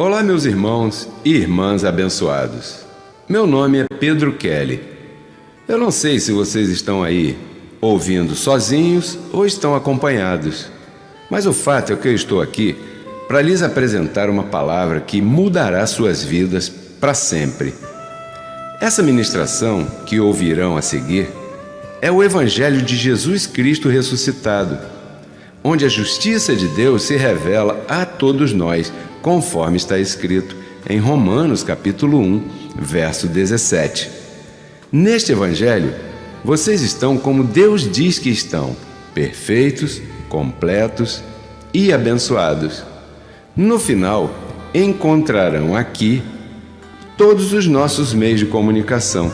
Olá, meus irmãos e irmãs abençoados. Meu nome é Pedro Kelly. Eu não sei se vocês estão aí ouvindo sozinhos ou estão acompanhados, mas o fato é que eu estou aqui para lhes apresentar uma palavra que mudará suas vidas para sempre. Essa ministração que ouvirão a seguir é o Evangelho de Jesus Cristo ressuscitado, onde a justiça de Deus se revela a todos nós, conforme está escrito em Romanos capítulo 1, verso 17. Neste Evangelho, vocês estão como Deus diz que estão, perfeitos, completos e abençoados. No final, encontrarão aqui todos os nossos meios de comunicação.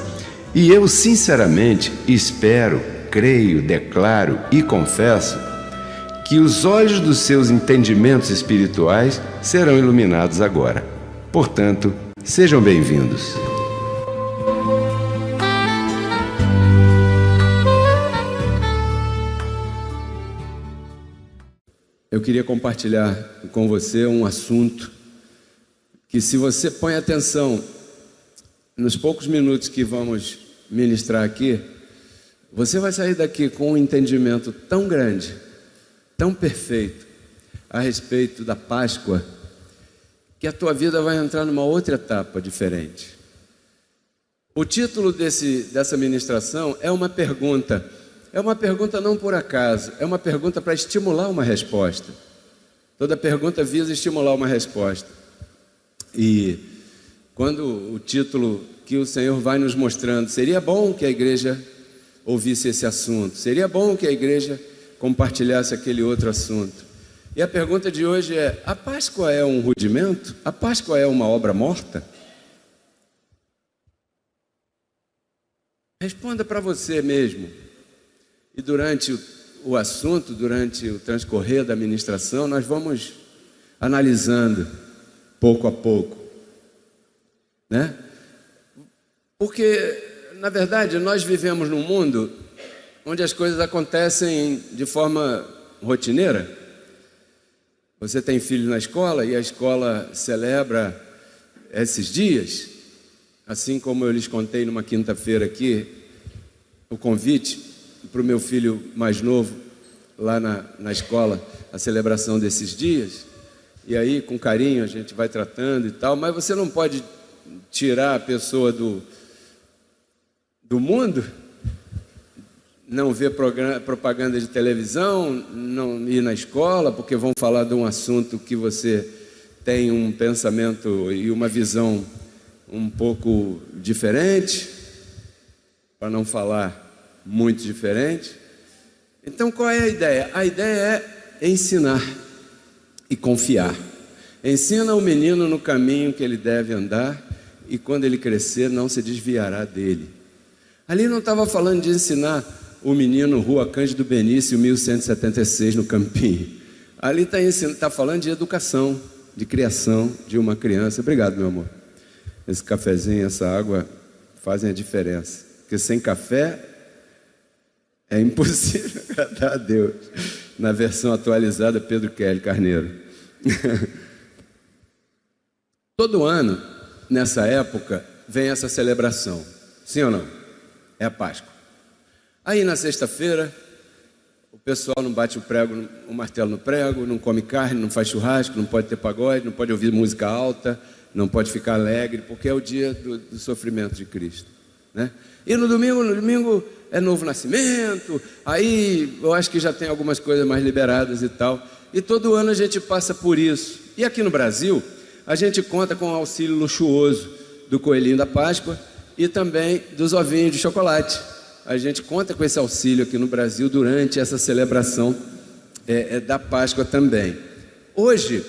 E eu, sinceramente, espero, creio, declaro e confesso que os olhos dos seus entendimentos espirituais serão iluminados agora. Portanto, sejam bem-vindos. Eu queria compartilhar com você um assunto que, se você põe atenção nos poucos minutos que vamos ministrar aqui, você vai sair daqui com um entendimento tão grande, tão perfeito a respeito da Páscoa, que a tua vida vai entrar numa outra etapa diferente. O título dessa ministração é uma pergunta. É uma pergunta não por acaso, é uma pergunta para estimular uma resposta. Toda pergunta visa estimular uma resposta. E quando o título que o Senhor vai nos mostrando, seria bom que a igreja ouvisse esse assunto, seria bom que a igreja compartilhasse aquele outro assunto. E a pergunta de hoje é: a Páscoa é um rudimento? A Páscoa é uma obra morta? Responda para você mesmo. E durante o assunto, durante o transcorrer da ministração, nós vamos analisando pouco a pouco, né? Porque, na verdade, nós vivemos num mundo onde as coisas acontecem de forma rotineira. Você tem filho na escola e a escola celebra esses dias, assim como eu lhes contei numa quinta-feira aqui, o convite para o meu filho mais novo, lá na escola, a celebração desses dias. E aí, com carinho, a gente vai tratando e tal, mas você não pode tirar a pessoa do mundo, não ver propaganda de televisão, não ir na escola, porque vão falar de um assunto que você tem um pensamento e uma visão um pouco diferente, para não falar muito diferente. Então, qual é a ideia? A ideia é ensinar e confiar. Ensina o menino no caminho que ele deve andar, e quando ele crescer não se desviará dele. Ali não estava falando de ensinar o menino Rua Cândido Benício, 1176, no Campinho. Ali está falando de educação, de criação de uma criança. Obrigado, meu amor. Esse cafezinho, essa água fazem a diferença. Porque sem café é impossível agradar a Deus. Na versão atualizada, Pedro Kelly Carneiro. Todo ano, nessa época, vem essa celebração. Sim ou não? É a Páscoa. Aí na sexta-feira, o pessoal não bate o martelo no prego, não come carne, não faz churrasco, não pode ter pagode, não pode ouvir música alta, não pode ficar alegre, porque é o dia do sofrimento de Cristo, né? E no domingo é novo nascimento, aí eu acho que já tem algumas coisas mais liberadas e tal. E todo ano a gente passa por isso. E aqui no Brasil, a gente conta com o auxílio luxuoso do coelhinho da Páscoa e também dos ovinhos de chocolate. A gente conta com esse auxílio aqui no Brasil durante essa celebração da Páscoa também. Hoje,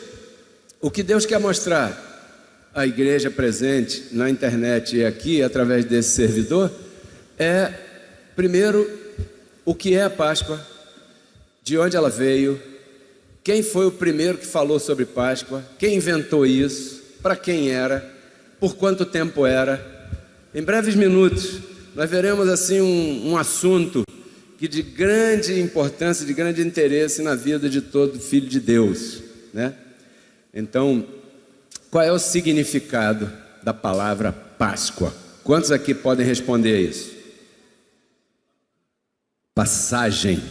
o que Deus quer mostrar à igreja presente na internet e aqui, através desse servidor, é, primeiro, o que é a Páscoa, de onde ela veio, quem foi o primeiro que falou sobre Páscoa, quem inventou isso, para quem era, por quanto tempo era. Em breves minutos, nós veremos assim um assunto que de grande importância, de grande interesse na vida de todo filho de Deus, né? Então, Qual é o significado da palavra Páscoa? Quantos aqui podem responder isso? Passagem.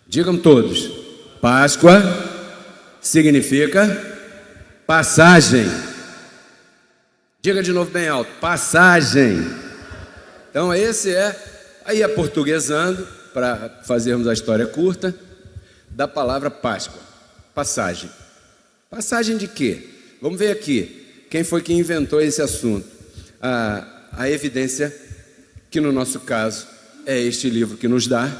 Digam todos. Páscoa significa passagem. Diga de novo bem alto. Passagem. Então esse é, aí aportuguesando, para fazermos a história curta, da palavra Páscoa. Passagem. Passagem de quê? Vamos ver aqui. Quem foi que inventou esse assunto? A evidência que no nosso caso é este livro que nos dá,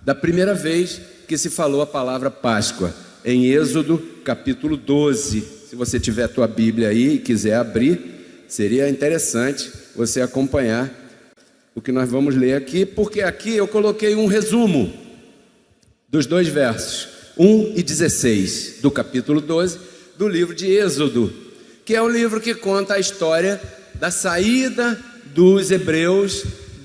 da primeira vez que se falou a palavra Páscoa, em Êxodo capítulo 12. Se você tiver a tua Bíblia aí e quiser abrir, seria interessante você acompanhar o que nós vamos ler aqui, porque aqui eu coloquei um resumo dos 2 versos, 1 e 16, do capítulo 12, do livro de Êxodo, que é um livro que conta a história da saída dos hebreus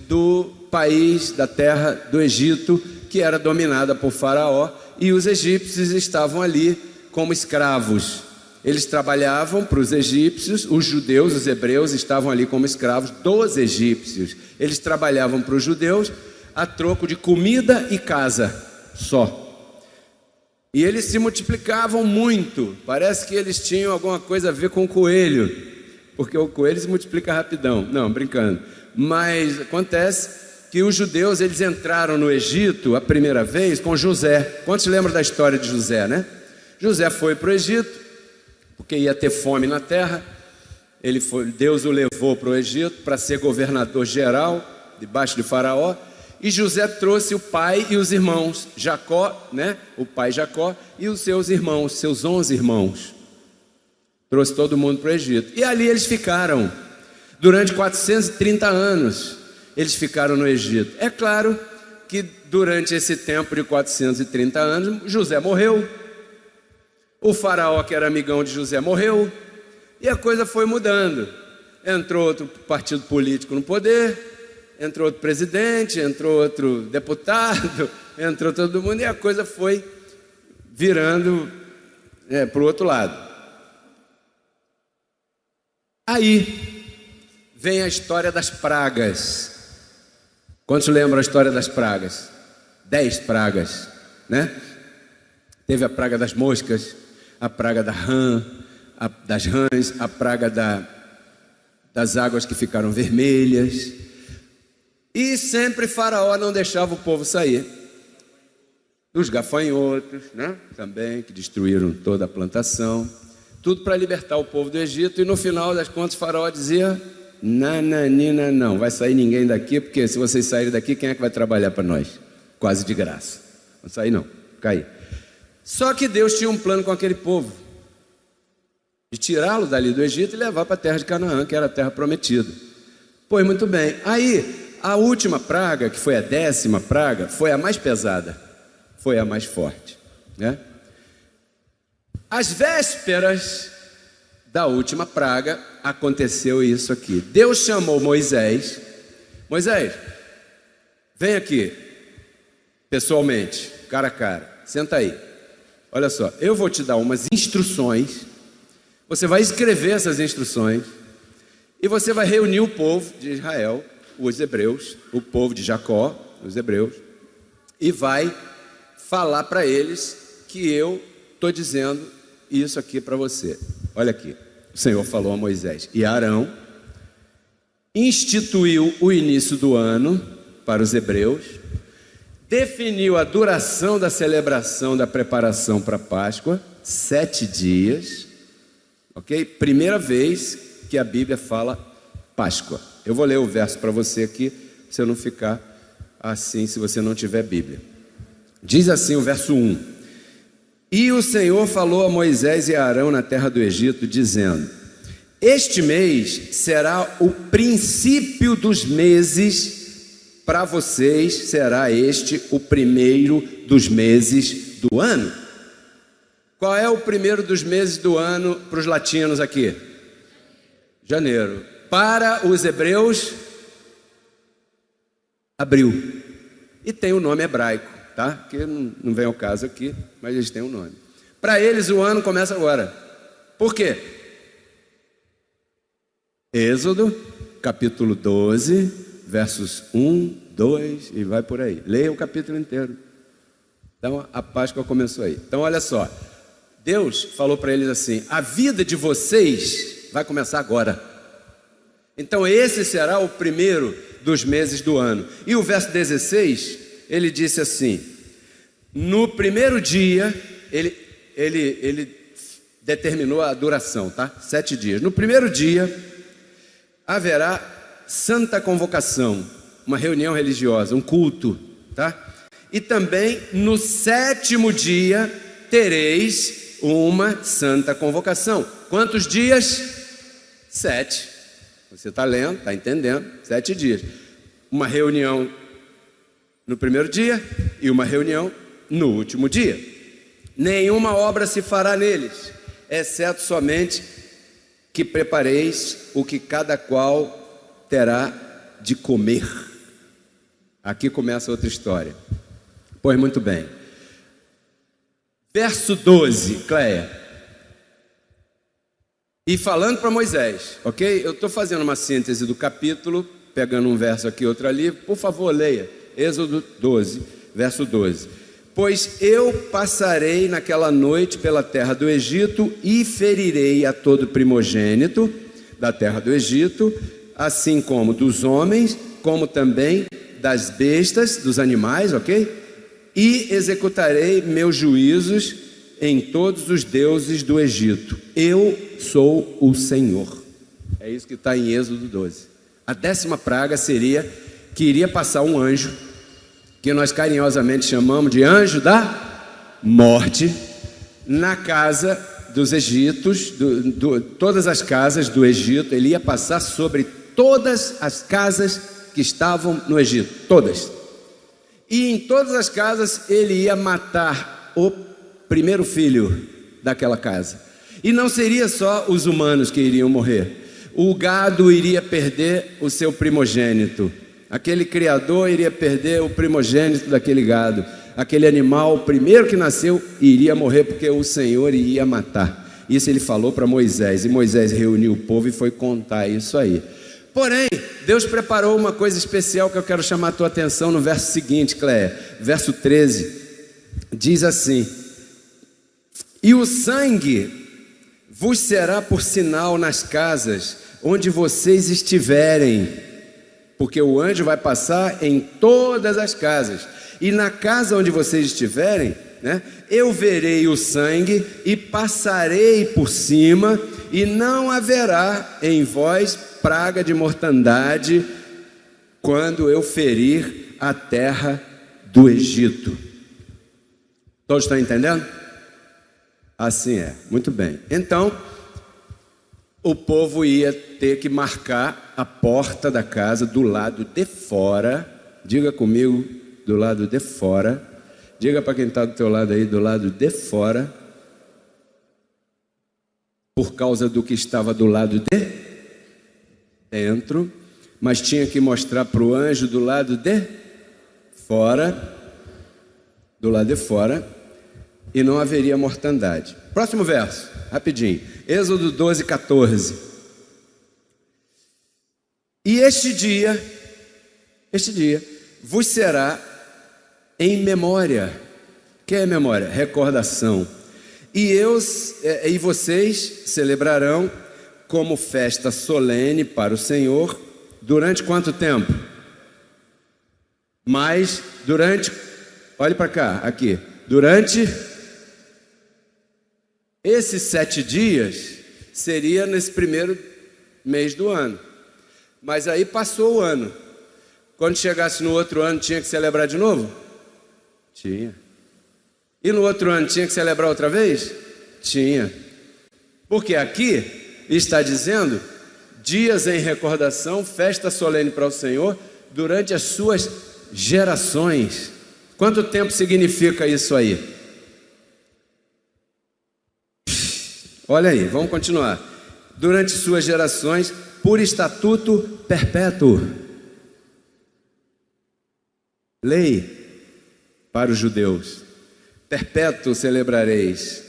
do país, da terra do Egito, que era dominada por Faraó, e os egípcios estavam ali como escravos. Eles trabalhavam para os egípcios, os judeus, os hebreus, estavam ali como escravos dos egípcios. Eles trabalhavam para os judeus a troco de comida e casa só. E eles se multiplicavam muito. Parece que eles tinham alguma coisa a ver com o coelho, porque o coelho se multiplica rapidão. Não, brincando. Mas acontece que os judeus, eles entraram no Egito a primeira vez com José. Quantos lembram da história de José, né? José foi para o Egito, porque ia ter fome na terra. Deus o levou para o Egito para ser governador geral, debaixo de Faraó. E José trouxe o pai e os irmãos, Jacó, né? O pai Jacó e os seus irmãos, seus 11 irmãos. Trouxe todo mundo para o Egito. E ali eles ficaram, durante 430 anos, eles ficaram no Egito. É claro que durante esse tempo de 430 anos, José morreu. O faraó, que era amigão de José, morreu. E a coisa foi mudando. Entrou outro partido político no poder, entrou outro presidente, entrou outro deputado, entrou todo mundo, e a coisa foi virando para o outro lado. Aí vem a história das pragas. Quantos lembram a história das pragas? 10 pragas, né? Teve a praga das moscas, a praga das rãs, a praga das águas que ficaram vermelhas. E sempre Faraó não deixava o povo sair. Os gafanhotos, né? Também, que destruíram toda a plantação. Tudo para libertar o povo do Egito. E no final das contas, Faraó dizia: nananina, não vai sair ninguém daqui, porque se vocês saírem daqui, quem é que vai trabalhar para nós? Quase de graça. Não sair não, cair. Só que Deus tinha um plano com aquele povo, de tirá-lo dali do Egito e levar para a terra de Canaã, que era a terra prometida. Pois muito bem, aí a última praga, que foi a 10ª praga, foi a mais pesada, foi a mais forte, né? Às vésperas da última praga, aconteceu isso aqui. Deus chamou Moisés. Moisés, vem aqui, pessoalmente, cara a cara, senta aí. Olha só, eu vou te dar umas instruções, você vai escrever essas instruções, e você vai reunir o povo de Israel, os hebreus, o povo de Jacó, os hebreus, e vai falar para eles que eu estou dizendo isso aqui para você. Olha aqui, o Senhor falou a Moisés: e Arão instituiu o início do ano para os hebreus, definiu a duração da celebração da preparação para a Páscoa, 7 dias, ok? Primeira vez que a Bíblia fala Páscoa. Eu vou ler o verso para você aqui, para você não ficar assim se você não tiver Bíblia. Diz assim o verso 1: e o Senhor falou a Moisés e a Arão na terra do Egito, dizendo: este mês será o princípio dos meses, para vocês será este o primeiro dos meses do ano. Qual é o primeiro dos meses do ano para os latinos aqui? Janeiro. Para os hebreus, abril. E tem o nome hebraico, tá? Que não vem ao caso aqui, mas eles têm um nome. Para eles o ano começa agora. Por quê? Êxodo, capítulo 12, versos 1, 2 e vai por aí. Leia o capítulo inteiro. Então a Páscoa começou aí. Então olha só, Deus falou para eles assim: a vida de vocês vai começar agora. Então esse será o primeiro dos meses do ano. E o verso 16, ele disse assim: no primeiro dia, ele determinou a duração, tá? 7 dias. No primeiro dia haverá santa convocação, uma reunião religiosa, um culto, tá? E também no 7º dia tereis uma santa convocação. Quantos dias? 7. Você está lendo, está entendendo? 7 dias. Uma reunião no primeiro dia e uma reunião no último dia. Nenhuma obra se fará neles, exceto somente que prepareis o que cada qual terá de comer. Aqui começa outra história. Pois muito bem. Verso 12, Cleia. E falando para Moisés, ok? Eu estou fazendo uma síntese do capítulo, pegando um verso aqui, outro ali. Por favor, leia. Êxodo 12, verso 12. Pois eu passarei naquela noite pela terra do Egito e ferirei a todo primogênito da terra do Egito, assim como dos homens, como também das bestas, dos animais, ok? E executarei meus juízos em todos os deuses do Egito. Eu sou o Senhor. É isso que está em Êxodo 12. A 10ª praga seria que iria passar um anjo, que nós carinhosamente chamamos de anjo da morte, na casa dos egípcios, todas as casas do Egito. Ele ia passar sobre todas as casas que estavam no Egito, todas. E em todas as casas ele ia matar o primeiro filho daquela casa. E não seria só os humanos que iriam morrer. O gado iria perder o seu primogênito. Aquele criador iria perder o primogênito daquele gado. Aquele animal, o primeiro que nasceu, iria morrer porque o Senhor iria matar. Isso ele falou para Moisés. E Moisés reuniu o povo e foi contar isso aí. Porém, Deus preparou uma coisa especial que eu quero chamar a tua atenção no verso seguinte, Cléia. Verso 13. Diz assim: e o sangue vos será por sinal nas casas onde vocês estiverem, porque o anjo vai passar em todas as casas, e na casa onde vocês estiverem, né, eu verei o sangue e passarei por cima, e não haverá em vós praga de mortandade quando eu ferir a terra do Egito. Todos estão entendendo? Assim é, muito bem. Então, o povo ia ter que marcar a porta da casa do lado de fora. Diga comigo, do lado de fora. Diga para quem está do teu lado aí, do lado de fora. Por causa do que estava do lado de dentro. Mas tinha que mostrar para o anjo do lado de fora. Do lado de fora. E não haveria mortandade. Próximo verso, rapidinho. Êxodo 12, 14. E este dia vos será em memória. O que é memória? Recordação. E vocês celebrarão como festa solene para o Senhor. Durante quanto tempo? Mas durante, olhe para cá, aqui. Durante esses 7 dias seria nesse primeiro mês do ano. Mas aí passou o ano. Quando chegasse no outro ano, tinha que celebrar de novo? Tinha. E no outro ano tinha que celebrar outra vez? Tinha. Porque aqui está dizendo dias em recordação, festa solene para o Senhor durante as suas gerações. Quanto tempo significa isso aí? Olha aí, vamos continuar. Durante suas gerações, por estatuto perpétuo. Lei para os judeus. Perpétuo celebrareis.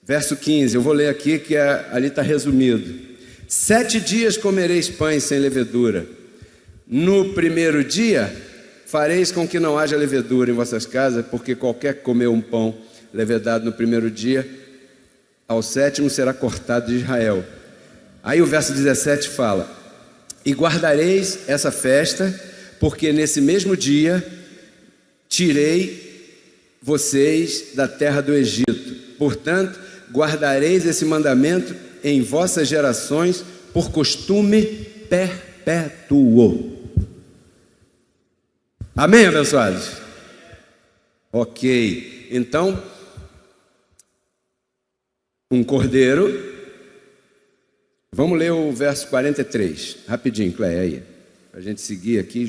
Verso 15, eu vou ler aqui que ali está resumido. 7 dias comereis pães sem levedura. No primeiro dia fareis com que não haja levedura em vossas casas, porque qualquer que comer um pão levedado no primeiro dia, ao 7º será cortado de Israel. Aí o verso 17 fala: e guardareis essa festa, porque nesse mesmo dia tirei vocês da terra do Egito. Portanto, guardareis esse mandamento em vossas gerações por costume perpétuo. Amém, abençoados? Ok, então, um cordeiro. Vamos ler o verso 43, rapidinho, Cleia, aí, para a gente seguir aqui.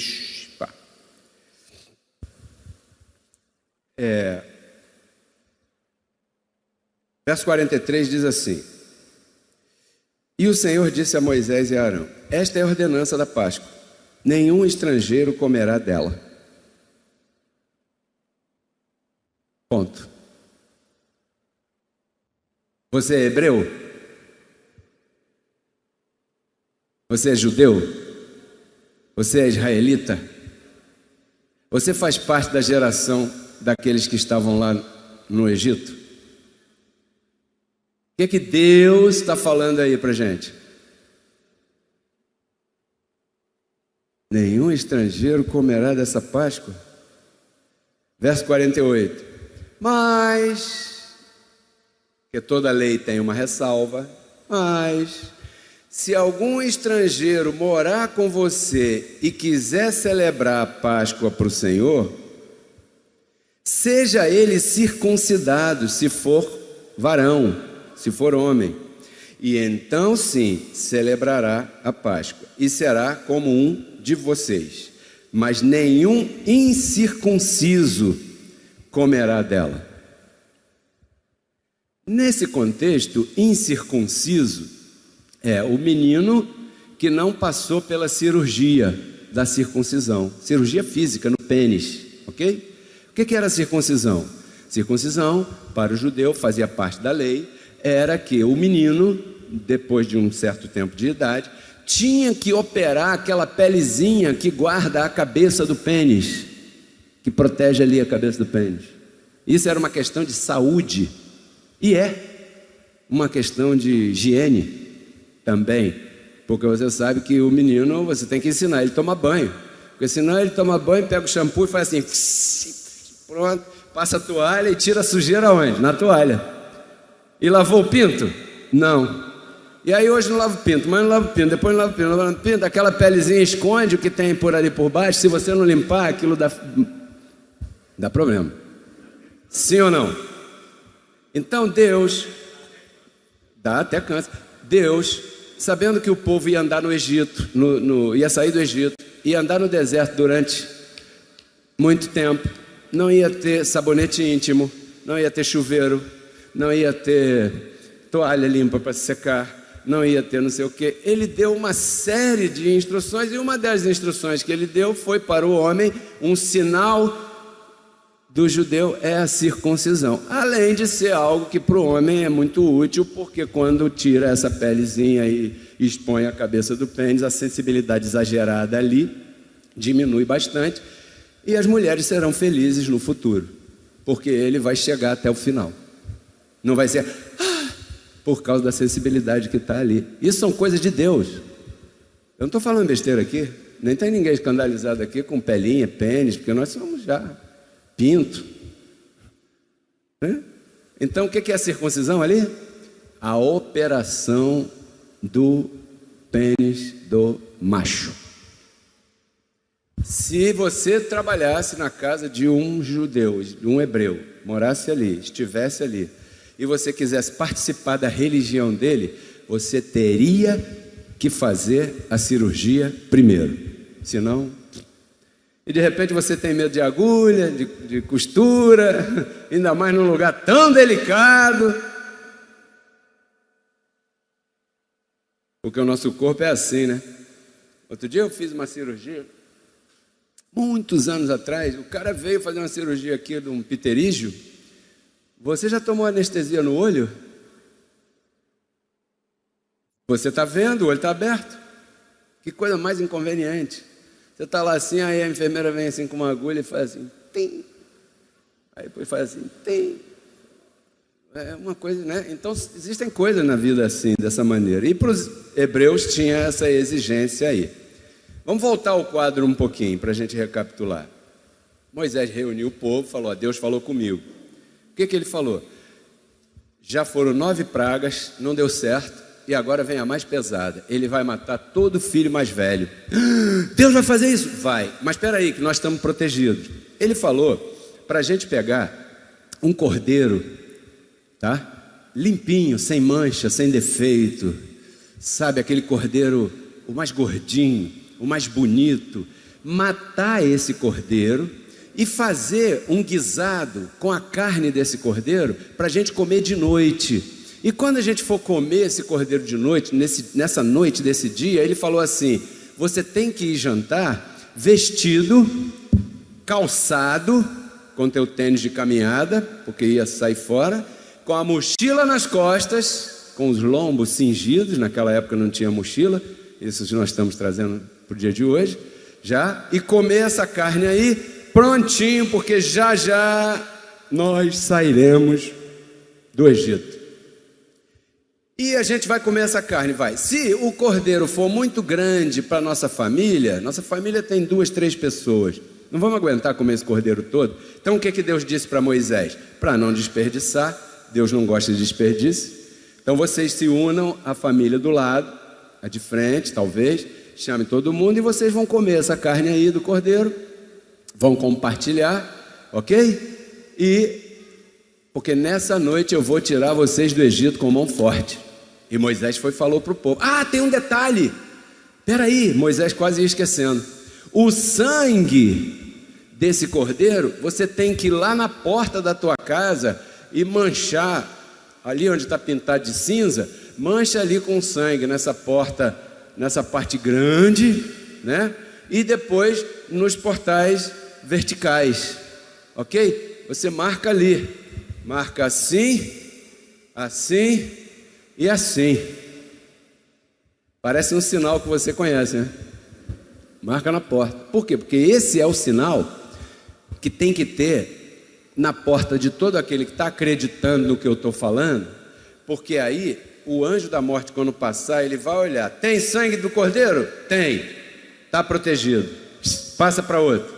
Verso 43 diz assim: e o Senhor disse a Moisés e a Arão: esta é a ordenança da Páscoa, nenhum estrangeiro comerá dela. Ponto. Você é hebreu? Você é judeu? Você é israelita? Você faz parte da geração daqueles que estavam lá no Egito? O que Deus está falando aí para a gente? Nenhum estrangeiro comerá dessa Páscoa. Verso 48. Mas, que toda lei tem uma ressalva, mas, se algum estrangeiro morar com você e quiser celebrar a Páscoa para o Senhor, seja ele circuncidado, se for varão, se for homem, e então sim celebrará a Páscoa, e será como um de vocês, mas nenhum incircunciso comerá dela. Nesse contexto, incircunciso é o menino que não passou pela cirurgia da circuncisão, cirurgia física no pênis, ok? O que era a circuncisão? Circuncisão, para o judeu, fazia parte da lei, era que o menino, depois de um certo tempo de idade, tinha que operar aquela pelezinha que guarda a cabeça do pênis, que protege ali a cabeça do pênis. Isso era uma questão de saúde, e é uma questão de higiene também, porque você sabe que o menino, você tem que ensinar ele a tomar banho, porque senão ele toma banho, pega o shampoo e faz assim, pronto, passa a toalha e tira a sujeira onde? Na toalha. E lavou o pinto? Não. E aí hoje não lava o pinto, mas não lava o pinto, depois não lava o pinto, não lava o pinto, aquela pelezinha esconde o que tem por ali por baixo, se você não limpar, aquilo dá problema. Sim ou não? Então Deus, dá até câncer, Deus, sabendo que o povo ia andar no Egito, ia sair do Egito, ia andar no deserto durante muito tempo, não ia ter sabonete íntimo, não ia ter chuveiro, não ia ter toalha limpa para se secar, não ia ter não sei o que. Ele deu uma série de instruções, e uma das instruções que ele deu foi para o homem: um sinal do judeu é a circuncisão, além de ser algo que para o homem é muito útil, porque quando tira essa pelezinha e expõe a cabeça do pênis, a sensibilidade exagerada ali diminui bastante, e as mulheres serão felizes no futuro, porque ele vai chegar até o final, não vai ser por causa da sensibilidade que está ali. Isso são coisas de Deus. Eu não estou falando besteira aqui, nem tem ninguém escandalizado aqui com pelinha, pênis, porque nós somos já pinto. Então o que é a circuncisão ali? A operação do pênis do macho. Se você trabalhasse na casa de um judeu, de um hebreu, morasse ali, estivesse ali, e você quisesse participar da religião dele, você teria que fazer a cirurgia primeiro, senão... E de repente você tem medo de agulha, de costura, ainda mais num lugar tão delicado, porque o nosso corpo é assim, né? Outro dia eu fiz uma cirurgia, muitos anos atrás, o cara veio fazer uma cirurgia aqui de um pterígio. Você já tomou anestesia no olho? Você está vendo, o olho está aberto. Que coisa mais inconveniente. Você está lá assim, aí a enfermeira vem assim com uma agulha e faz assim, tim. Aí depois faz assim, tim. É uma coisa, né? Então existem coisas na vida assim, dessa maneira. E para os hebreus tinha essa exigência aí. Vamos voltar ao quadro um pouquinho para a gente recapitular. Moisés reuniu o povo, falou: Deus falou comigo. O que ele falou? Já foram 9 pragas, não deu certo, e agora vem a mais pesada. Ele vai matar todo filho mais velho. Deus vai fazer isso? Vai. Mas espera aí, que nós estamos protegidos. Ele falou para a gente pegar um cordeiro, tá? Limpinho, sem mancha, sem defeito. Sabe, aquele cordeiro, o mais gordinho, o mais bonito. Matar esse cordeiro e fazer um guisado com a carne desse cordeiro para a gente comer de noite. E quando a gente for comer esse cordeiro de noite, nessa noite desse dia, ele falou assim: você tem que ir jantar vestido, calçado, com teu tênis de caminhada, porque ia sair fora, com a mochila nas costas, com os lombos cingidos. Naquela época não tinha mochila, isso nós estamos trazendo para o dia de hoje, já, e comer essa carne aí, prontinho, porque já já nós sairemos do Egito. E a gente vai comer essa carne, vai. Se o cordeiro for muito grande para nossa família tem 2, 3 pessoas, não vamos aguentar comer esse cordeiro todo. Então o que Deus disse para Moisés? Para não desperdiçar, Deus não gosta de desperdício. Então vocês se unam à família do lado, a de frente talvez, chame todo mundo e vocês vão comer essa carne aí do cordeiro, vão compartilhar, ok? Porque nessa noite eu vou tirar vocês do Egito com mão forte. E Moisés falou para o povo: tem um detalhe, peraí, Moisés quase ia esquecendo. O sangue desse cordeiro, você tem que ir lá na porta da tua casa e manchar, ali onde está pintado de cinza, mancha ali com sangue, nessa porta, nessa parte grande, né? E depois nos portais verticais, ok? Você marca ali, marca assim, assim e assim. Parece um sinal que você conhece, né? Marca na porta. Por quê? Porque esse é o sinal que tem que ter na porta de todo aquele que está acreditando no que eu estou falando, porque aí o anjo da morte, quando passar, ele vai olhar: tem sangue do cordeiro? Tem. Está protegido. Passa para outro.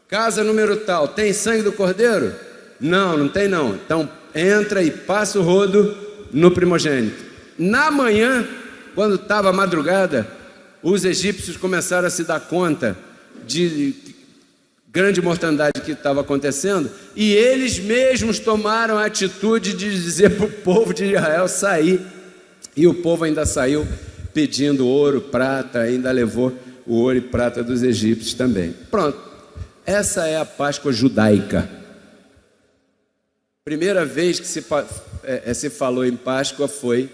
Casa número tal, tem sangue do cordeiro? Não, não tem não. Então entra e passa o rodo no primogênito. Na manhã, quando estava a madrugada, os egípcios começaram a se dar conta de grande mortandade que estava acontecendo, e eles mesmos tomaram a atitude de dizer para o povo de Israel sair, e o povo ainda saiu pedindo ouro, prata, ainda levou o ouro e prata dos egípcios também. Pronto, essa é a Páscoa judaica. Primeira vez que se falou em Páscoa foi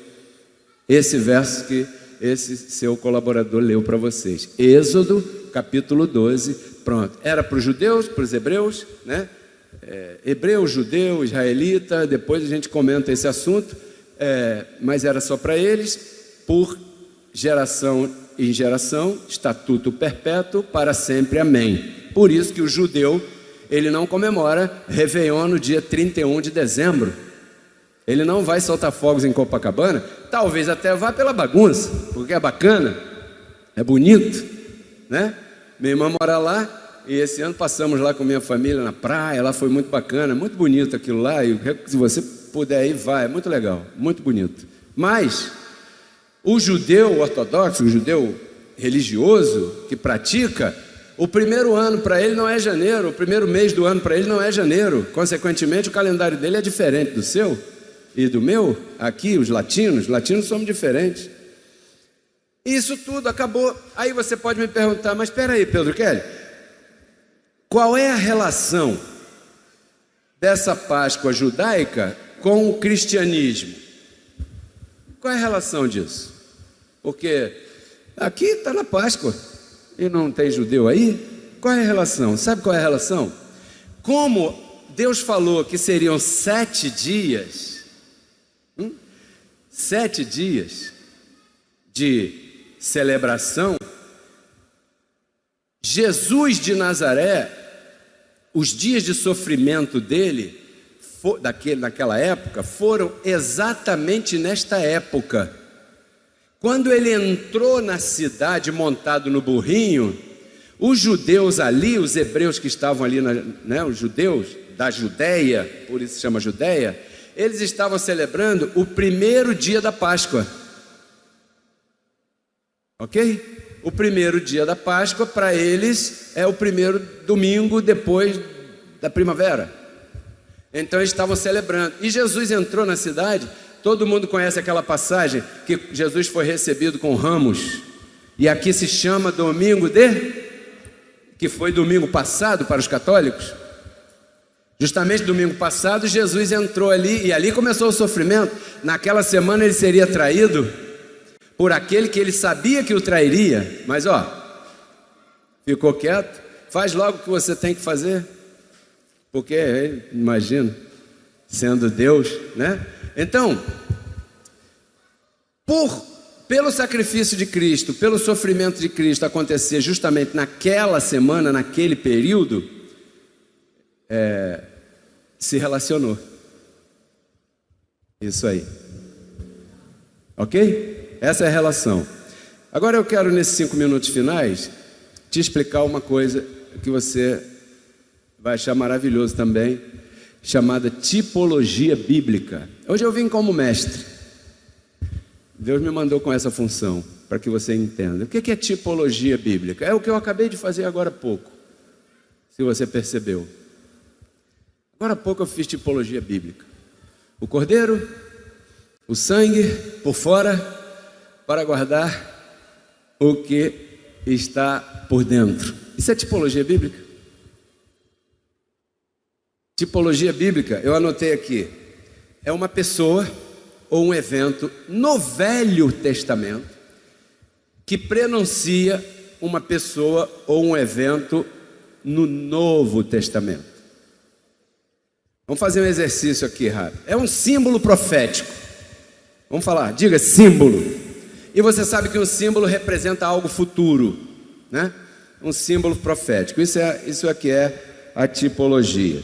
esse verso que esse seu colaborador leu para vocês. Êxodo, capítulo 12, pronto. Era para os judeus, para os hebreus, né? Hebreu, judeu, israelita, depois a gente comenta esse assunto, mas era só para eles, por geração em geração, estatuto perpétuo, para sempre, amém. Por isso que o judeu, ele não comemora Réveillon no dia 31 de dezembro. Ele não vai soltar fogos em Copacabana, talvez até vá pela bagunça, porque é bacana, é bonito, né? Minha irmã mora lá, e esse ano passamos lá com minha família na praia, lá foi muito bacana, muito bonito aquilo lá, e se você puder ir, vai, é muito legal, muito bonito. Mas o judeu ortodoxo, o judeu religioso que pratica, o primeiro ano para ele não é janeiro, o primeiro mês do ano para ele não é janeiro, consequentemente o calendário dele é diferente do seu e do meu. Aqui os latinos somos diferentes. Isso tudo acabou. Aí você pode me perguntar: mas espera aí, Pedro Kelly, qual é a relação dessa Páscoa judaica com o cristianismo? Qual é a relação disso? Porque aqui está na Páscoa e não tem judeu aí. Qual é a relação? Sabe qual é a relação? Como Deus falou que seriam 7 dias, 7 dias, de celebração, Jesus de Nazaré, os dias de sofrimento dele, naquela época, foram exatamente nesta época. Quando ele entrou na cidade montado no burrinho, os judeus ali, os hebreus que estavam ali, os judeus da Judéia, por isso se chama Judéia, eles estavam celebrando o primeiro dia da Páscoa. Ok? O primeiro dia da Páscoa, para eles, é o primeiro domingo depois da primavera. Então eles estavam celebrando. E Jesus entrou na cidade. Todo mundo conhece aquela passagem que Jesus foi recebido com ramos. E aqui se chama domingo que foi domingo passado para os católicos. Justamente domingo passado, Jesus entrou ali, e ali começou o sofrimento. Naquela semana ele seria traído por aquele que ele sabia que o trairia. Mas ficou quieto. Faz logo o que você tem que fazer. Porque, imagina, sendo Deus, né? Então, pelo sacrifício de Cristo, pelo sofrimento de Cristo acontecer justamente naquela semana, naquele período, se relacionou. Isso aí. Ok? Essa é a relação. Agora eu quero, nesses 5 minutos finais, te explicar uma coisa que você vai achar maravilhoso também, chamada tipologia bíblica. Hoje eu vim como mestre. Deus me mandou com essa função, para que você entenda. O que é tipologia bíblica? É o que eu acabei de fazer agora há pouco, se você percebeu. Agora há pouco eu fiz tipologia bíblica. O cordeiro, o sangue por fora, para guardar o que está por dentro. Isso é tipologia bíblica? Tipologia bíblica, eu anotei aqui, é uma pessoa ou um evento no Velho Testamento que prenuncia uma pessoa ou um evento no Novo Testamento. Vamos fazer um exercício aqui rápido. É um símbolo profético. Vamos falar, diga símbolo. E você sabe que um símbolo representa algo futuro, né? Um símbolo profético. Isso aqui é a tipologia.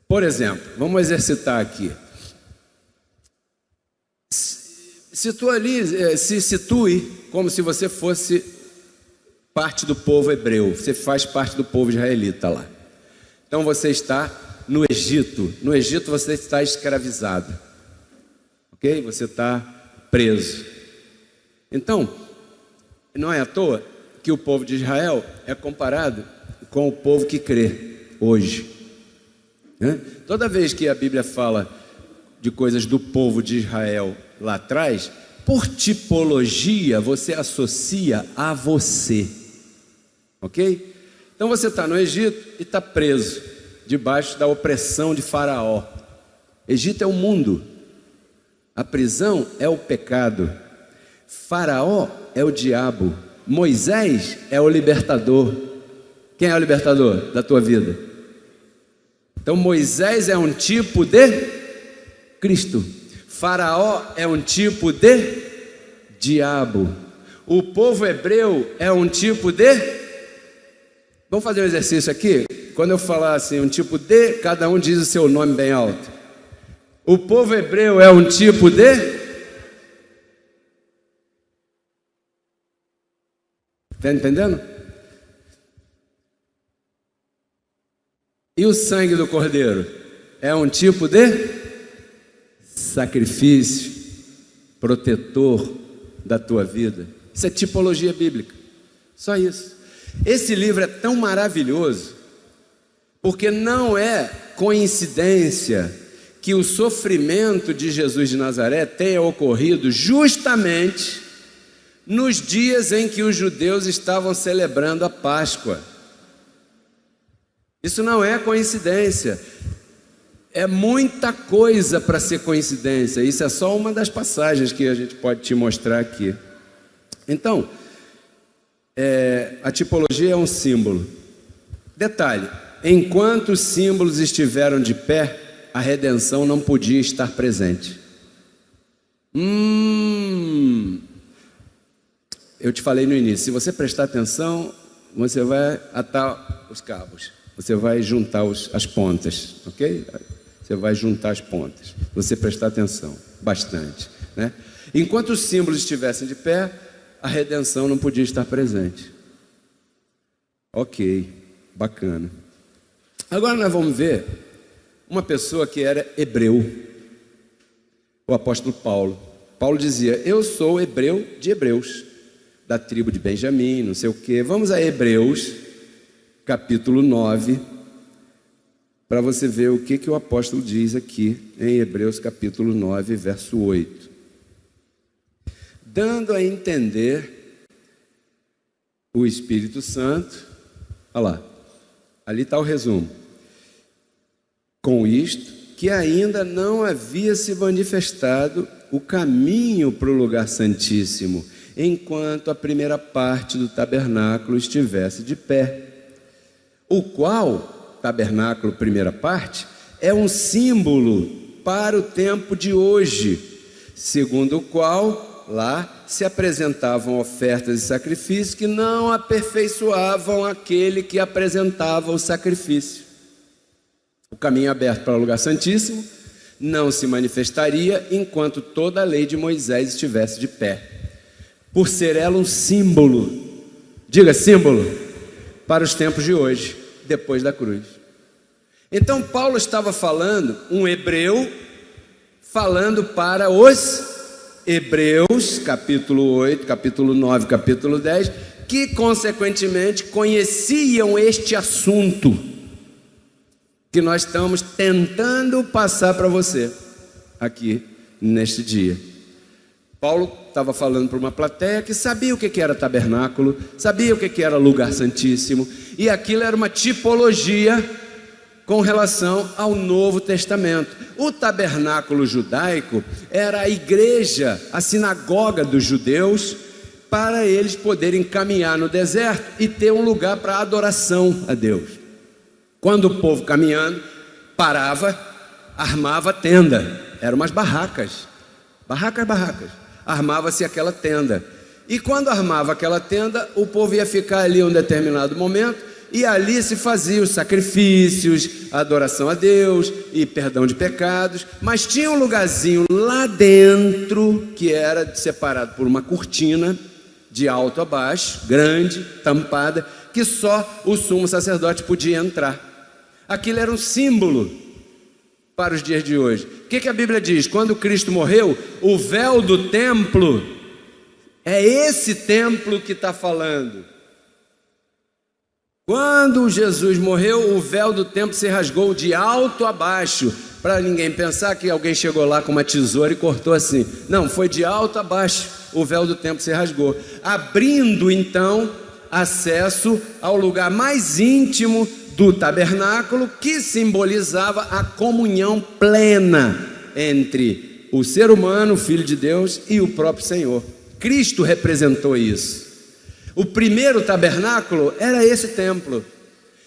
Por exemplo, vamos exercitar aqui. Se situe como se você fosse parte do povo hebreu. Você faz parte do povo israelita lá. Então você está no Egito. No Egito você está escravizado. Ok? Você está preso. Então, não é à toa que o povo de Israel é comparado com o povo que crê hoje, né? Toda vez que a Bíblia fala de coisas do povo de Israel lá atrás, por tipologia você associa a você, ok? Então você está no Egito e está preso debaixo da opressão de Faraó. Egito é o mundo, a prisão é o pecado, Faraó é o diabo, Moisés é o libertador. Quem é o libertador da tua vida? Então Moisés é um tipo de Cristo, Faraó é um tipo de diabo, o povo hebreu é um tipo de... Vamos fazer um exercício aqui? Quando eu falar assim, um tipo de, cada um diz o seu nome bem alto. O povo hebreu é um tipo de... Está entendendo? E o sangue do cordeiro é um tipo de sacrifício protetor da tua vida. Isso é tipologia bíblica. Só isso. Esse livro é tão maravilhoso porque não é coincidência que o sofrimento de Jesus de Nazaré tenha ocorrido justamente nos dias em que os judeus estavam celebrando a Páscoa. Isso não é coincidência. É muita coisa para ser coincidência. Isso é só uma das passagens que a gente pode te mostrar aqui. Então, a tipologia é um símbolo. Detalhe, enquanto os símbolos estiveram de pé, a redenção não podia estar presente. eu te falei no início, se você prestar atenção, você vai atar os cabos, você vai juntar as pontas, ok? Você vai juntar as pontas, você prestar atenção, bastante, né? Enquanto os símbolos estivessem de pé, a redenção não podia estar presente. Ok, bacana. Agora nós vamos ver uma pessoa que era hebreu, o apóstolo Paulo. Paulo dizia, eu sou hebreu de hebreus, da tribo de Benjamim, não sei o quê. Vamos a Hebreus, capítulo 9, para você ver o que o apóstolo diz aqui, em Hebreus, capítulo 9, verso 8. Dando a entender o Espírito Santo, olha lá, ali está o resumo. Com isto, que ainda não havia se manifestado o caminho para o lugar santíssimo, enquanto a primeira parte do tabernáculo estivesse de pé. O qual, tabernáculo, primeira parte, é um símbolo para o tempo de hoje, segundo o qual, lá, se apresentavam ofertas e sacrifícios que não aperfeiçoavam aquele que apresentava o sacrifício. O caminho aberto para o lugar santíssimo não se manifestaria enquanto toda a lei de Moisés estivesse de pé, por ser ela um símbolo, diga símbolo, para os tempos de hoje, depois da cruz. Então Paulo estava falando, um hebreu, falando para os hebreus, capítulo 8, capítulo 9, capítulo 10, que consequentemente conheciam este assunto que nós estamos tentando passar para você aqui neste dia. Paulo estava falando para uma plateia que sabia o que era tabernáculo, sabia o que era lugar santíssimo, e aquilo era uma tipologia com relação ao Novo Testamento. O tabernáculo judaico era a igreja, a sinagoga dos judeus, para eles poderem caminhar no deserto e ter um lugar para adoração a Deus. Quando o povo caminhando, parava, armava tenda, eram umas barracas, armava-se aquela tenda, e quando armava aquela tenda, o povo ia ficar ali um determinado momento, e ali se faziam os sacrifícios, a adoração a Deus, e perdão de pecados, mas tinha um lugarzinho lá dentro, que era separado por uma cortina, de alto a baixo, grande, tampada, que só o sumo sacerdote podia entrar. Aquilo era um símbolo para os dias de hoje. O que a Bíblia diz? Quando Cristo morreu, o véu do templo, é esse templo que está falando. Quando Jesus morreu, o véu do templo se rasgou de alto a baixo, para ninguém pensar que alguém chegou lá com uma tesoura e cortou assim. Não, foi de alto a baixo, o véu do templo se rasgou, abrindo então acesso ao lugar mais íntimo do tabernáculo, que simbolizava a comunhão plena entre o ser humano, o Filho de Deus, e o próprio Senhor. Cristo representou isso. O primeiro tabernáculo era esse templo.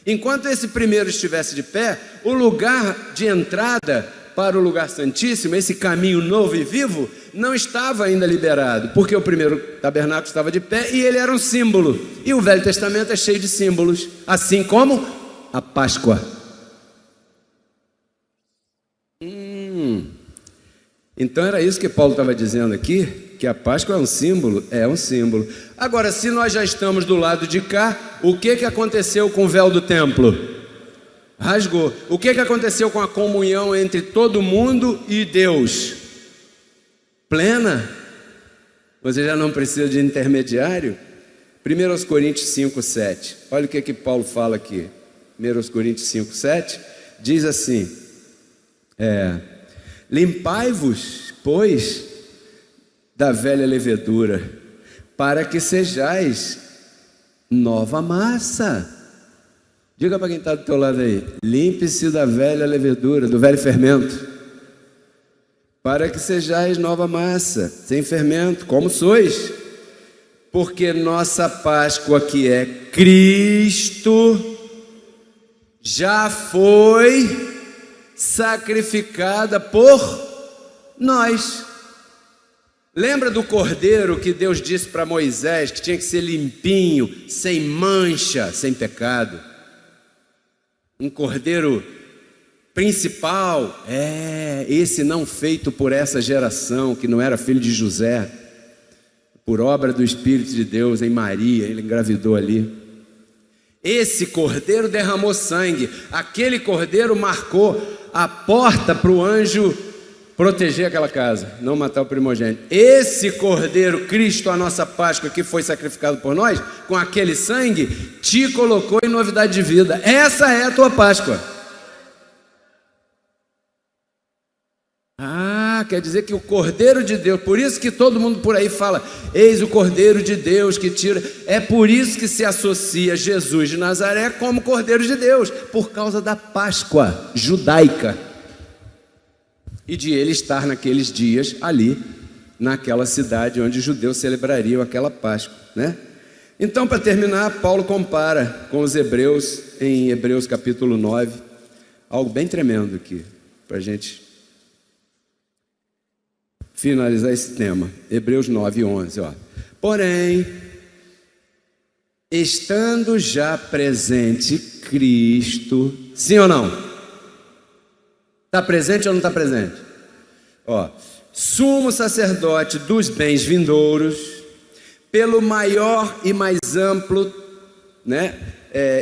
Enquanto esse primeiro estivesse de pé, o lugar de entrada para o lugar santíssimo, esse caminho novo e vivo, não estava ainda liberado, porque o primeiro tabernáculo estava de pé e ele era um símbolo. E o Velho Testamento é cheio de símbolos, assim como a Páscoa. Então era isso que Paulo estava dizendo aqui, que a Páscoa é um símbolo? É um símbolo. Agora, se nós já estamos do lado de cá, o que aconteceu com o véu do templo? Rasgou. O que aconteceu com a comunhão entre todo mundo e Deus? Plena. Você já não precisa de intermediário? 1 Coríntios 5, 7. Olha o que Paulo fala aqui. 1 Coríntios 5, 7, diz assim, limpai-vos, pois, da velha levedura, para que sejais nova massa. Diga para quem está do teu lado aí, limpe-se da velha levedura, do velho fermento, para que sejais nova massa, sem fermento, como sois, porque nossa Páscoa, que é Cristo, já foi sacrificada por nós. Lembra do cordeiro que Deus disse para Moisés que tinha que ser limpinho, sem mancha, sem pecado? Um cordeiro principal, esse não feito por essa geração, que não era filho de José, por obra do Espírito de Deus em Maria, ele engravidou ali. Esse cordeiro derramou sangue, aquele cordeiro marcou a porta para o anjo proteger aquela casa, não matar o primogênito. Esse cordeiro, Cristo, a nossa Páscoa, que foi sacrificado por nós, com aquele sangue, te colocou em novidade de vida. Essa é a tua Páscoa. Quer dizer que o Cordeiro de Deus, por isso que todo mundo por aí fala, eis o Cordeiro de Deus que tira, é por isso que se associa Jesus de Nazaré como Cordeiro de Deus, por causa da Páscoa judaica, e de ele estar naqueles dias ali, naquela cidade onde os judeus celebrariam aquela Páscoa, né? Então, para terminar, Paulo compara com os hebreus, em Hebreus capítulo 9, algo bem tremendo aqui, para a gente finalizar esse tema. Hebreus 9, 11, ó. Porém, estando já presente Cristo, sim ou não? Está presente ou não está presente? Ó, sumo sacerdote dos bens vindouros, pelo maior e mais amplo, né,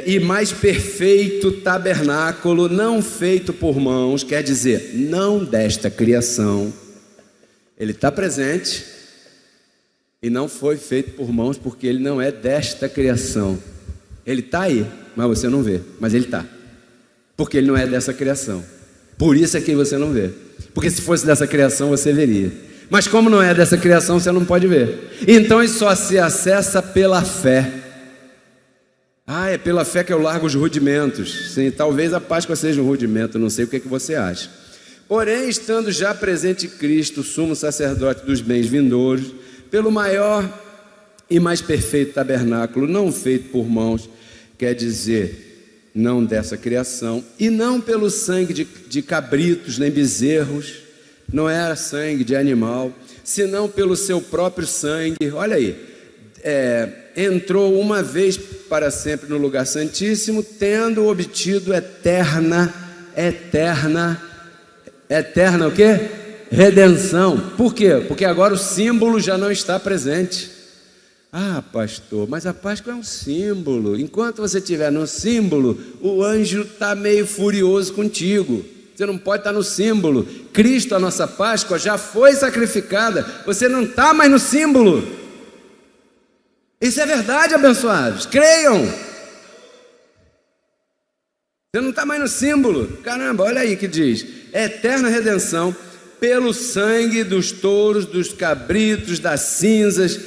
e mais perfeito tabernáculo, não feito por mãos, quer dizer, não desta criação. Ele está presente e não foi feito por mãos, porque ele não é desta criação. Ele está aí, mas você não vê, mas ele está, porque ele não é dessa criação. Por isso é que você não vê, porque se fosse dessa criação você veria, mas como não é dessa criação você não pode ver. Então isso só se acessa pela fé. É pela fé que eu largo os rudimentos. Sim, talvez a Páscoa seja um rudimento, não sei o que você acha. Porém, estando já presente Cristo, sumo sacerdote dos bens vindouros, pelo maior e mais perfeito tabernáculo, não feito por mãos, quer dizer, não dessa criação, e não pelo sangue de cabritos nem bezerros, não era sangue de animal, senão pelo seu próprio sangue. Olha aí, entrou uma vez para sempre no lugar santíssimo, tendo obtido eterna o quê? Redenção. Por quê? Porque agora o símbolo já não está presente. Pastor, mas a Páscoa é um símbolo. Enquanto você estiver no símbolo, o anjo está meio furioso contigo. Você não pode estar no símbolo. Cristo, a nossa Páscoa, já foi sacrificada. Você não está mais no símbolo. Isso é verdade, abençoados. Creiam. Você não está mais no símbolo. Caramba, olha aí que diz: eterna redenção pelo sangue dos touros, dos cabritos, das cinzas.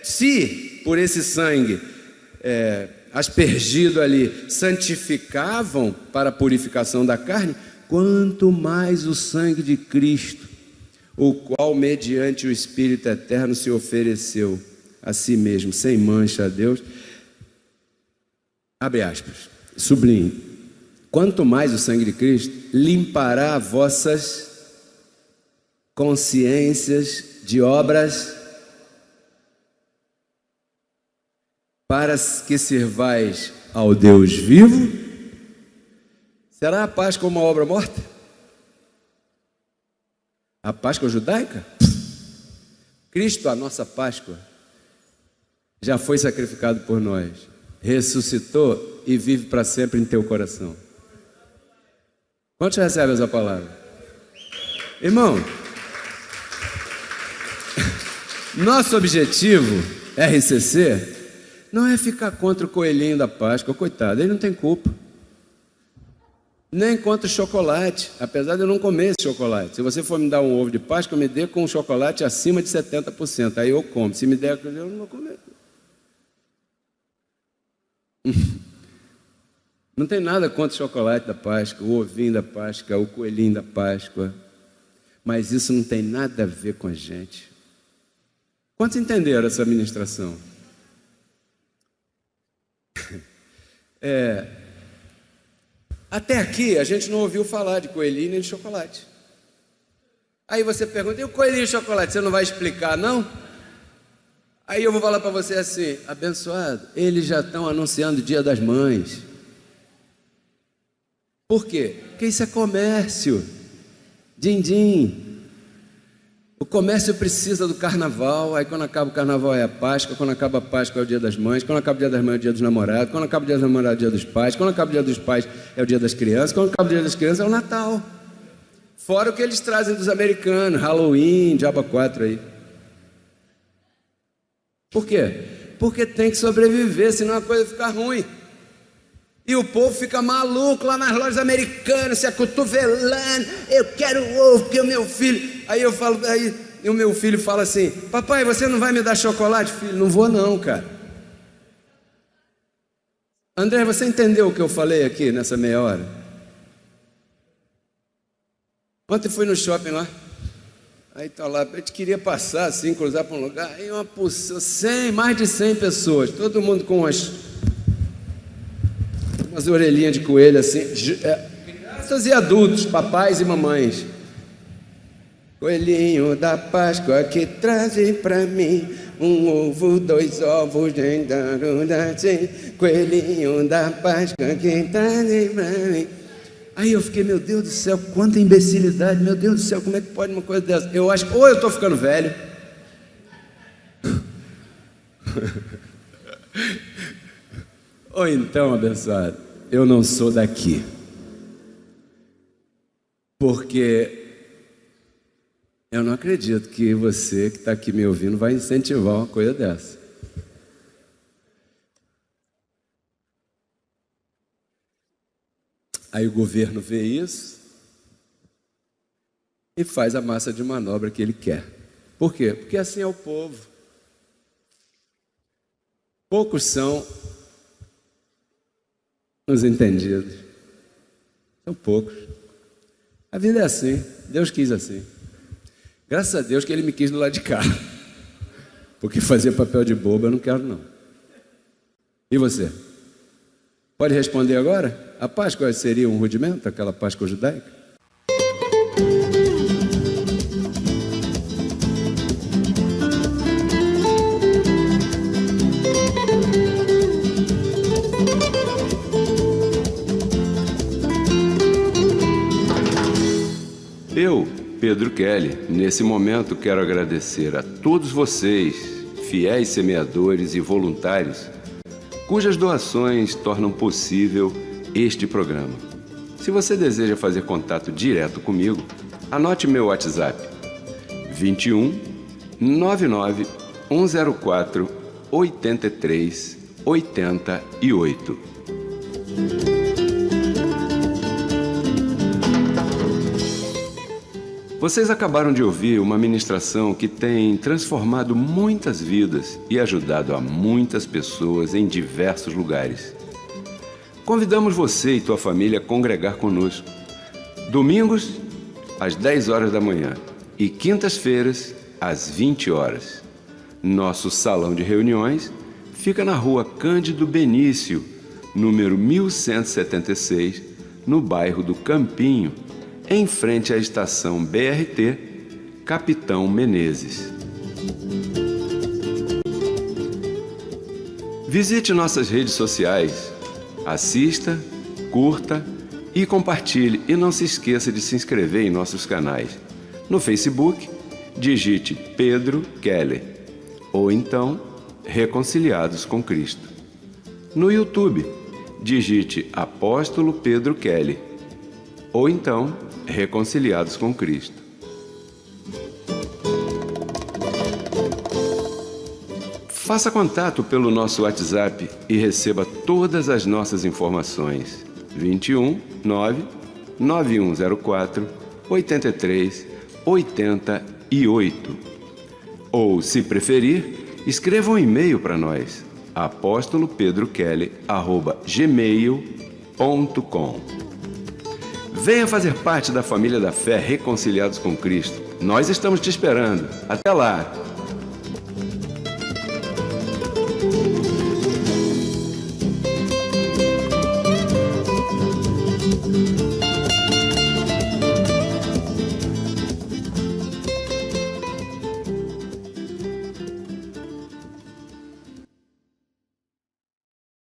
Se por esse sangue aspergido ali santificavam para a purificação da carne, quanto mais o sangue de Cristo, o qual mediante o Espírito eterno se ofereceu a si mesmo sem mancha a Deus. Abre aspas. Sublinhe: quanto mais o sangue de Cristo limpará vossas consciências de obras, para que servais ao Deus vivo. Será a Páscoa uma obra morta? A Páscoa judaica? Cristo, a nossa Páscoa, já foi sacrificado por nós, ressuscitou e vive para sempre em teu coração. Quantos recebem essa palavra? Irmão, nosso objetivo, RCC, não é ficar contra o coelhinho da Páscoa, coitado, ele não tem culpa. Nem contra o chocolate, apesar de eu não comer esse chocolate. Se você for me dar um ovo de Páscoa, me dê com um chocolate acima de 70%, aí eu como. Se me der, eu não vou comer. Não tem nada contra o chocolate da Páscoa, o ovinho da Páscoa, o coelhinho da Páscoa, mas isso não tem nada a ver com a gente. Quantos entenderam essa ministração? Até aqui a gente não ouviu falar de coelhinho nem de chocolate. Aí você pergunta, e o coelhinho de chocolate? Você não vai explicar, não? Aí eu vou falar para você assim, abençoado, eles já estão anunciando o Dia das Mães. Por quê? Porque isso é comércio. Din-din. O comércio precisa do carnaval, aí quando acaba o carnaval é a Páscoa, quando acaba a Páscoa é o Dia das Mães, quando acaba o Dia das Mães é o Dia dos Namorados, quando acaba o Dia dos Namorados é o Dia dos Pais, quando acaba o Dia dos Pais é o Dia das Crianças, quando acaba o Dia das Crianças é o Natal. Fora o que eles trazem dos americanos, Halloween, Diabo 4 aí. Por quê? Porque tem que sobreviver, senão a coisa fica ruim. E o povo fica maluco lá nas lojas americanas, se acotovelando. Eu quero ovo, porque o meu filho... Aí o meu filho fala assim, papai, você não vai me dar chocolate? Filho, não vou não, cara. André, você entendeu o que eu falei aqui nessa meia hora? Ontem fui no shopping lá. Aí tá lá, a gente queria passar assim, cruzar para um lugar. Aí uma porção, mais de 100 pessoas, todo mundo com umas orelhinhas de coelho assim, crianças e adultos, papais e mamães. Coelhinho da Páscoa que trazem pra mim um ovo, 2 ovos, coelhinho da Páscoa que trazem pra mim. Aí eu fiquei, meu Deus do céu, quanta imbecilidade, meu Deus do céu, como é que pode uma coisa dessa? Eu acho, ou eu estou ficando velho, ou então, abençoado, eu não sou daqui. Porque eu não acredito que você que está aqui me ouvindo vai incentivar uma coisa dessa. Aí o governo vê isso e faz a massa de manobra que ele quer. Por quê? Porque assim é o povo. Poucos são os entendidos. São poucos. A vida é assim. Deus quis assim. Graças a Deus que Ele me quis do lado de cá. Porque fazer papel de bobo eu não quero não. E você? Pode responder agora? A Páscoa seria um rudimento, aquela Páscoa judaica? Eu, Pedro Kelly, nesse momento quero agradecer a todos vocês, fiéis semeadores e voluntários, cujas doações tornam possível este programa. Se você deseja fazer contato direto comigo, anote meu WhatsApp: 21 99 104 83 88. Vocês acabaram de ouvir uma ministração que tem transformado muitas vidas e ajudado a muitas pessoas em diversos lugares. Convidamos você e tua família a congregar conosco. Domingos, às 10 horas da manhã e quintas-feiras, às 20 horas. Nosso salão de reuniões fica na rua Cândido Benício, número 1176, no bairro do Campinho, em frente à estação BRT Capitão Menezes. Visite nossas redes sociais, assista, curta e compartilhe. E não se esqueça de se inscrever em nossos canais. No Facebook, digite Pedro Kelly, ou então Reconciliados com Cristo. No YouTube, digite Apóstolo Pedro Kelly, ou então Reconciliados com Cristo. Faça contato pelo nosso WhatsApp e receba todas as nossas informações. 21 9 9104 83 88. Ou, se preferir, escreva um e-mail para nós: apostolopedrokelly@gmail.com. Venha fazer parte da família da fé Reconciliados com Cristo. Nós estamos te esperando. Até lá!